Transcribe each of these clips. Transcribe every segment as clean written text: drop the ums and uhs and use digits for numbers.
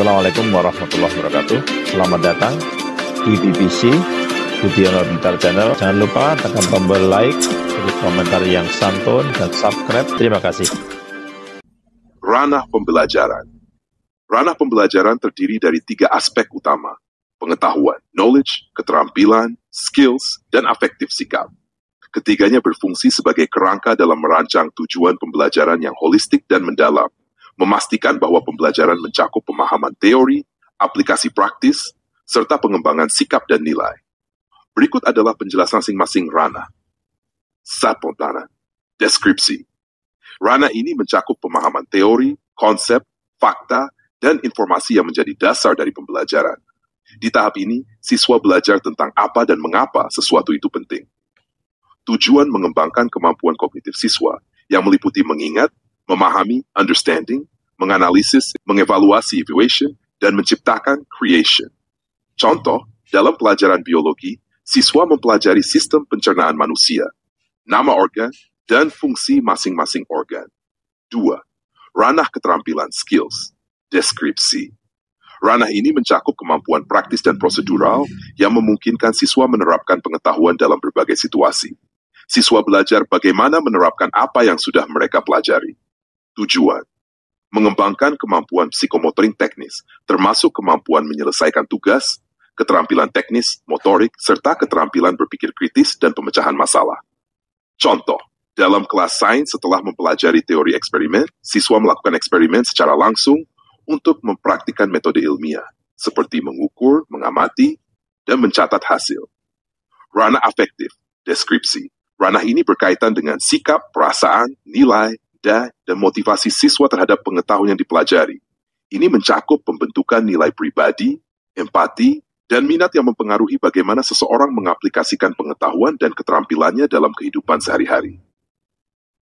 Assalamualaikum warahmatullahi wabarakatuh. Selamat datang di BBC Budiono Pintar Channel. Jangan lupa tekan tombol like, beri komentar yang santun, dan subscribe. Terima kasih. Ranah pembelajaran. Ranah pembelajaran terdiri dari 3 aspek utama: pengetahuan, knowledge, keterampilan, skills, dan afektif sikap. Ketiganya berfungsi sebagai kerangka dalam merancang tujuan pembelajaran yang holistik dan mendalam, memastikan bahwa pembelajaran mencakup pemahaman teori, aplikasi praktis, serta pengembangan sikap dan nilai. Berikut adalah penjelasan masing-masing ranah. Sapontana. Deskripsi. Ranah ini mencakup pemahaman teori, konsep, fakta, dan informasi yang menjadi dasar dari pembelajaran. Di tahap ini, siswa belajar tentang apa dan mengapa sesuatu itu penting. Tujuan mengembangkan kemampuan kognitif siswa yang meliputi mengingat, memahami, understanding, menganalisis, mengevaluasi, evaluation, dan menciptakan, creation. Contoh, dalam pelajaran biologi, siswa mempelajari sistem pencernaan manusia, nama organ, dan fungsi masing-masing organ. 2. Ranah keterampilan skills, deskripsi. Ranah ini mencakup kemampuan praktis dan prosedural yang memungkinkan siswa menerapkan pengetahuan dalam berbagai situasi. Siswa belajar bagaimana menerapkan apa yang sudah mereka pelajari. Tujuan: mengembangkan kemampuan psikomotorik teknis, termasuk kemampuan menyelesaikan tugas, keterampilan teknis, motorik, serta keterampilan berpikir kritis dan pemecahan masalah. Contoh, dalam kelas sains setelah mempelajari teori eksperimen, siswa melakukan eksperimen secara langsung untuk mempraktikkan metode ilmiah, seperti mengukur, mengamati, dan mencatat hasil. Ranah afektif, deskripsi. Ranah ini berkaitan dengan sikap, perasaan, nilai, dan motivasi siswa terhadap pengetahuan yang dipelajari. Ini mencakup pembentukan nilai pribadi, empati, dan minat yang mempengaruhi bagaimana seseorang mengaplikasikan pengetahuan dan keterampilannya dalam kehidupan sehari-hari.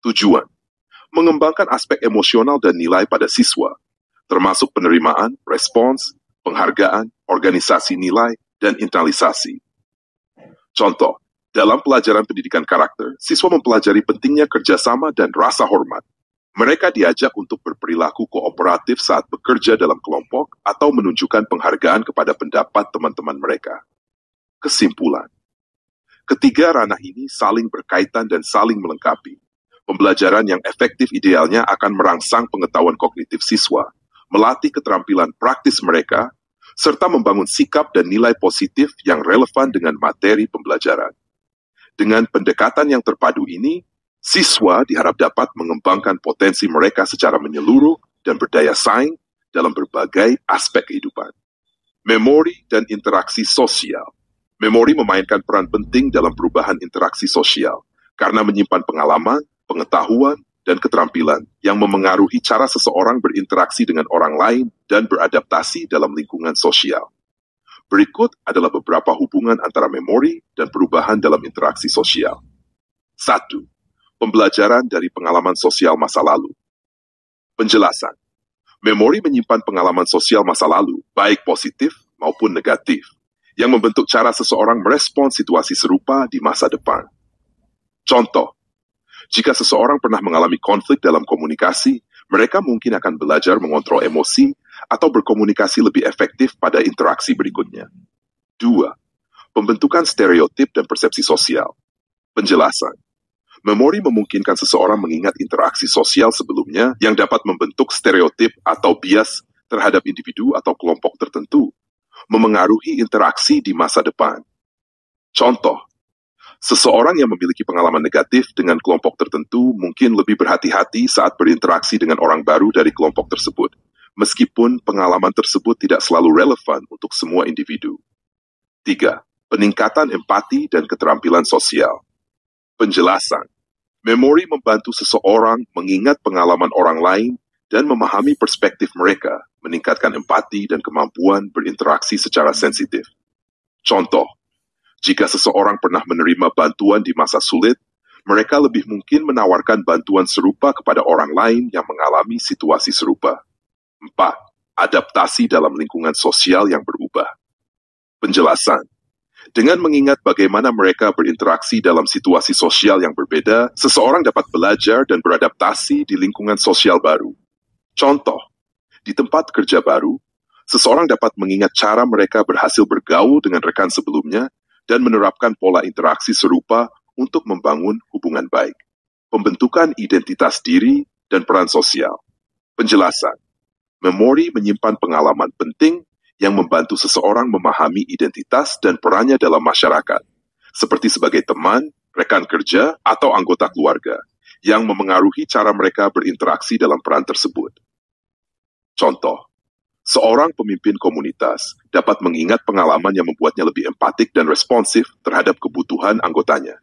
Tujuan: mengembangkan aspek emosional dan nilai pada siswa, termasuk penerimaan, respons, penghargaan, organisasi nilai, dan internalisasi. Contoh, dalam pelajaran pendidikan karakter, siswa mempelajari pentingnya kerjasama dan rasa hormat. Mereka diajak untuk berperilaku kooperatif saat bekerja dalam kelompok atau menunjukkan penghargaan kepada pendapat teman-teman mereka. Kesimpulan: ketiga ranah ini saling berkaitan dan saling melengkapi. Pembelajaran yang efektif idealnya akan merangsang pengetahuan kognitif siswa, melatih keterampilan praktis mereka, serta membangun sikap dan nilai positif yang relevan dengan materi pembelajaran. Dengan pendekatan yang terpadu ini, siswa diharap dapat mengembangkan potensi mereka secara menyeluruh dan berdaya saing dalam berbagai aspek kehidupan. Memori dan interaksi sosial. Memori memainkan peran penting dalam perubahan interaksi sosial karena menyimpan pengalaman, pengetahuan, dan keterampilan yang memengaruhi cara seseorang berinteraksi dengan orang lain dan beradaptasi dalam lingkungan sosial. Berikut adalah beberapa hubungan antara memori dan perubahan dalam interaksi sosial. 1. Pembelajaran dari pengalaman sosial masa lalu. Penjelasan. Memori menyimpan pengalaman sosial masa lalu, baik positif maupun negatif, yang membentuk cara seseorang merespons situasi serupa di masa depan. Contoh, jika seseorang pernah mengalami konflik dalam komunikasi, mereka mungkin akan belajar mengontrol emosi atau berkomunikasi lebih efektif pada interaksi berikutnya. 2. Pembentukan stereotip dan persepsi sosial. Penjelasan. Memori memungkinkan seseorang mengingat interaksi sosial sebelumnya yang dapat membentuk stereotip atau bias terhadap individu atau kelompok tertentu, memengaruhi interaksi di masa depan. Contoh, seseorang yang memiliki pengalaman negatif dengan kelompok tertentu mungkin lebih berhati-hati saat berinteraksi dengan orang baru dari kelompok tersebut, meskipun pengalaman tersebut tidak selalu relevan untuk semua individu. 3. Peningkatan empati dan keterampilan sosial. Penjelasan. Memori membantu seseorang mengingat pengalaman orang lain dan memahami perspektif mereka, meningkatkan empati dan kemampuan berinteraksi secara sensitif. Contoh, jika seseorang pernah menerima bantuan di masa sulit, mereka lebih mungkin menawarkan bantuan serupa kepada orang lain yang mengalami situasi serupa. 4. Adaptasi dalam lingkungan sosial yang berubah. Penjelasan. Dengan mengingat bagaimana mereka berinteraksi dalam situasi sosial yang berbeda, seseorang dapat belajar dan beradaptasi di lingkungan sosial baru. Contoh, di tempat kerja baru, Seseorang dapat mengingat cara mereka berhasil bergaul dengan rekan sebelumnya dan menerapkan pola interaksi serupa untuk membangun hubungan baik. Pembentukan identitas diri dan peran sosial. Penjelasan. Memori menyimpan pengalaman penting yang membantu seseorang memahami identitas dan perannya dalam masyarakat, seperti sebagai teman, rekan kerja, atau anggota keluarga, yang memengaruhi cara mereka berinteraksi dalam peran tersebut. Contoh, seorang pemimpin komunitas dapat mengingat pengalaman yang membuatnya lebih empatik dan responsif terhadap kebutuhan anggotanya.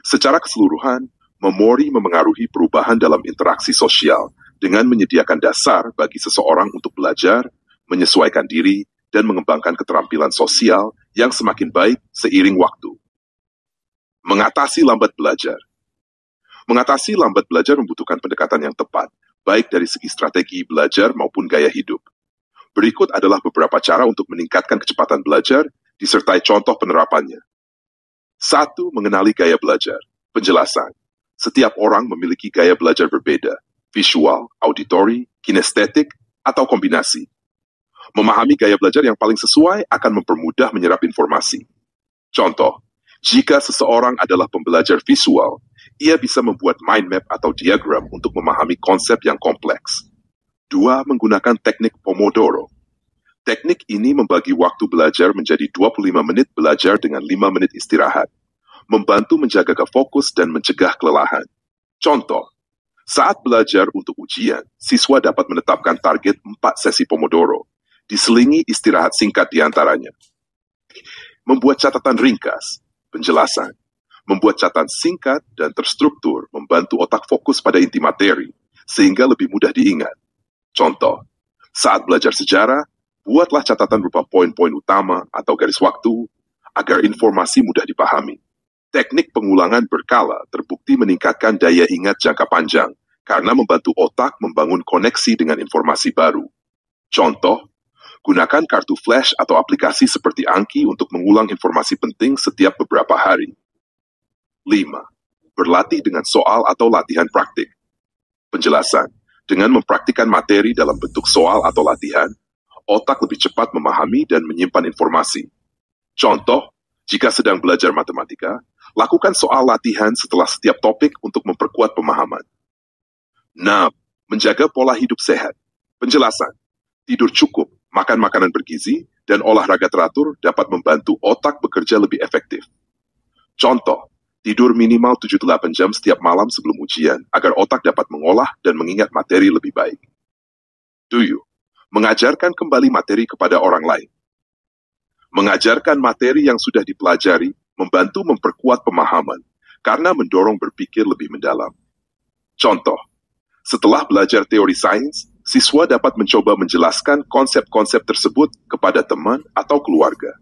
Secara keseluruhan, memori memengaruhi perubahan dalam interaksi sosial dengan menyediakan dasar bagi seseorang untuk belajar, menyesuaikan diri, dan mengembangkan keterampilan sosial yang semakin baik seiring waktu. Mengatasi lambat belajar. Mengatasi lambat belajar membutuhkan pendekatan yang tepat, baik dari segi strategi belajar maupun gaya hidup. Berikut adalah beberapa cara untuk meningkatkan kecepatan belajar, disertai contoh penerapannya. 1. Mengenali gaya belajar. Penjelasan. Setiap orang memiliki gaya belajar berbeda, visual, auditory, kinestetik, atau kombinasi. Memahami gaya belajar yang paling sesuai akan mempermudah menyerap informasi. Contoh, jika seseorang adalah pembelajar visual, ia bisa membuat mind map atau diagram untuk memahami konsep yang kompleks. 2. Menggunakan teknik Pomodoro. Teknik ini membagi waktu belajar menjadi 25 menit belajar dengan 5 menit istirahat, membantu menjaga fokus dan mencegah kelelahan. Contoh, saat belajar untuk ujian, siswa dapat menetapkan target 4 sesi Pomodoro, diselingi istirahat singkat di antaranya. Membuat catatan ringkas. Penjelasan. Membuat catatan singkat dan terstruktur membantu otak fokus pada inti materi, sehingga lebih mudah diingat. Contoh, saat belajar sejarah, buatlah catatan berupa poin-poin utama atau garis waktu, agar informasi mudah dipahami. Teknik pengulangan berkala terbukti meningkatkan daya ingat jangka panjang, karena membantu otak membangun koneksi dengan informasi baru. Contoh, gunakan kartu flash atau aplikasi seperti Anki untuk mengulang informasi penting setiap beberapa hari. 5. Berlatih dengan soal atau latihan praktik. Penjelasan. Dengan mempraktikkan materi dalam bentuk soal atau latihan, otak lebih cepat memahami dan menyimpan informasi. Contoh, jika sedang belajar matematika, lakukan soal latihan setelah setiap topik untuk memperkuat pemahaman. 6. Menjaga pola hidup sehat. Penjelasan. Tidur cukup, makan makanan bergizi, dan olahraga teratur dapat membantu otak bekerja lebih efektif. Contoh, tidur minimal 7-8 jam setiap malam sebelum ujian, agar otak dapat mengolah dan mengingat materi lebih baik. 7. Mengajarkan kembali materi kepada orang lain. Mengajarkan materi yang sudah dipelajari membantu memperkuat pemahaman, karena mendorong berpikir lebih mendalam. Contoh, setelah belajar teori sains, siswa dapat mencoba menjelaskan konsep-konsep tersebut kepada teman atau keluarga.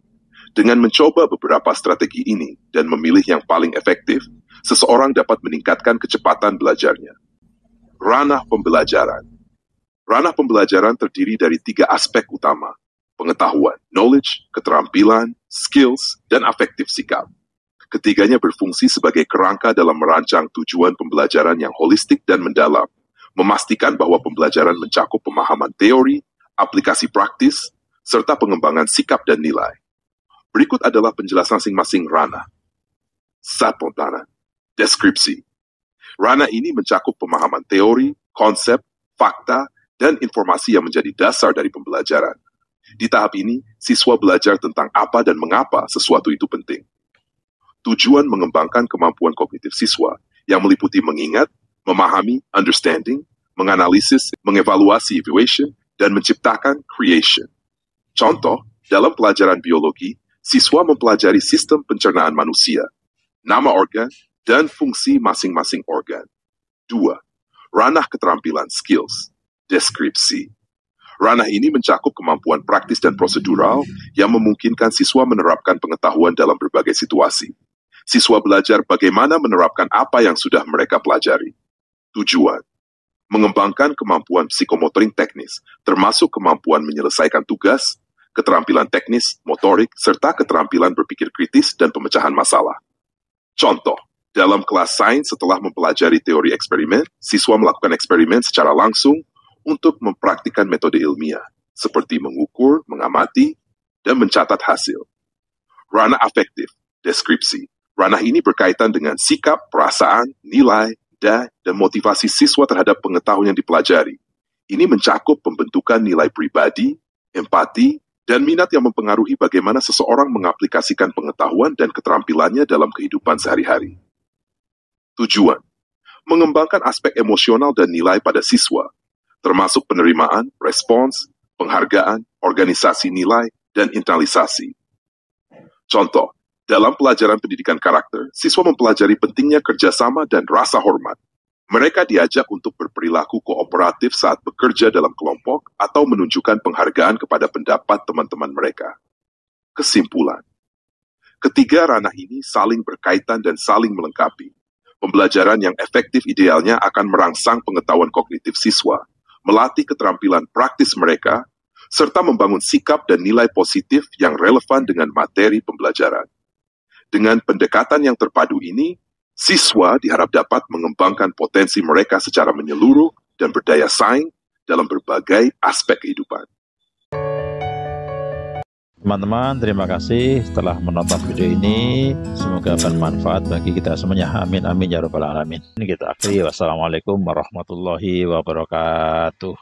Dengan mencoba beberapa strategi ini dan memilih yang paling efektif, seseorang dapat meningkatkan kecepatan belajarnya. Ranah pembelajaran. Ranah pembelajaran terdiri dari 3 aspek utama: pengetahuan, knowledge, keterampilan, skills, dan afektif sikap. Ketiganya berfungsi sebagai kerangka dalam merancang tujuan pembelajaran yang holistik dan mendalam, memastikan bahwa pembelajaran mencakup pemahaman teori, aplikasi praktis, serta pengembangan sikap dan nilai. Berikut adalah penjelasan masing-masing ranah. Spontanan. Deskripsi. Ranah ini mencakup pemahaman teori, konsep, fakta, dan informasi yang menjadi dasar dari pembelajaran. Di tahap ini, siswa belajar tentang apa dan mengapa sesuatu itu penting. Tujuan mengembangkan kemampuan kognitif siswa yang meliputi mengingat, memahami, understanding, menganalisis, mengevaluasi, evaluation, dan menciptakan creation. Contoh, dalam pelajaran biologi, siswa mempelajari sistem pencernaan manusia, nama organ, dan fungsi masing-masing organ. 2. Ranah keterampilan skills. Deskripsi. Ranah ini mencakup kemampuan praktis dan prosedural yang memungkinkan siswa menerapkan pengetahuan dalam berbagai situasi. Siswa belajar bagaimana menerapkan apa yang sudah mereka pelajari. Tujuan. Mengembangkan kemampuan psikomotorik teknis, termasuk kemampuan menyelesaikan tugas, keterampilan teknis, motorik, serta keterampilan berpikir kritis dan pemecahan masalah. Contoh, dalam kelas sains setelah mempelajari teori eksperimen, siswa melakukan eksperimen secara langsung untuk mempraktikkan metode ilmiah, seperti mengukur, mengamati, dan mencatat hasil. Ranah afektif, deskripsi. Ranah ini berkaitan dengan sikap, perasaan, nilai, dan motivasi siswa terhadap pengetahuan yang dipelajari. Ini mencakup pembentukan nilai pribadi, empati, dan minat yang mempengaruhi bagaimana seseorang mengaplikasikan pengetahuan dan keterampilannya dalam kehidupan sehari-hari. Tujuan: mengembangkan aspek emosional dan nilai pada siswa, termasuk penerimaan, respons, penghargaan, organisasi nilai, dan internalisasi. Contoh, dalam pelajaran pendidikan karakter, siswa mempelajari pentingnya kerjasama dan rasa hormat. Mereka diajak untuk berperilaku kooperatif saat bekerja dalam kelompok atau menunjukkan penghargaan kepada pendapat teman-teman mereka. Kesimpulan: ketiga ranah ini saling berkaitan dan saling melengkapi. Pembelajaran yang efektif idealnya akan merangsang pengetahuan kognitif siswa, melatih keterampilan praktis mereka, serta membangun sikap dan nilai positif yang relevan dengan materi pembelajaran. Dengan pendekatan yang terpadu ini, siswa diharap dapat mengembangkan potensi mereka secara menyeluruh dan berdaya saing dalam berbagai aspek kehidupan. Teman-teman, terima kasih telah menonton video ini. Semoga bermanfaat bagi kita semuanya. Amin, amin, ya rabbal alamin. Ini kita akhiri. Wassalamualaikum warahmatullahi wabarakatuh.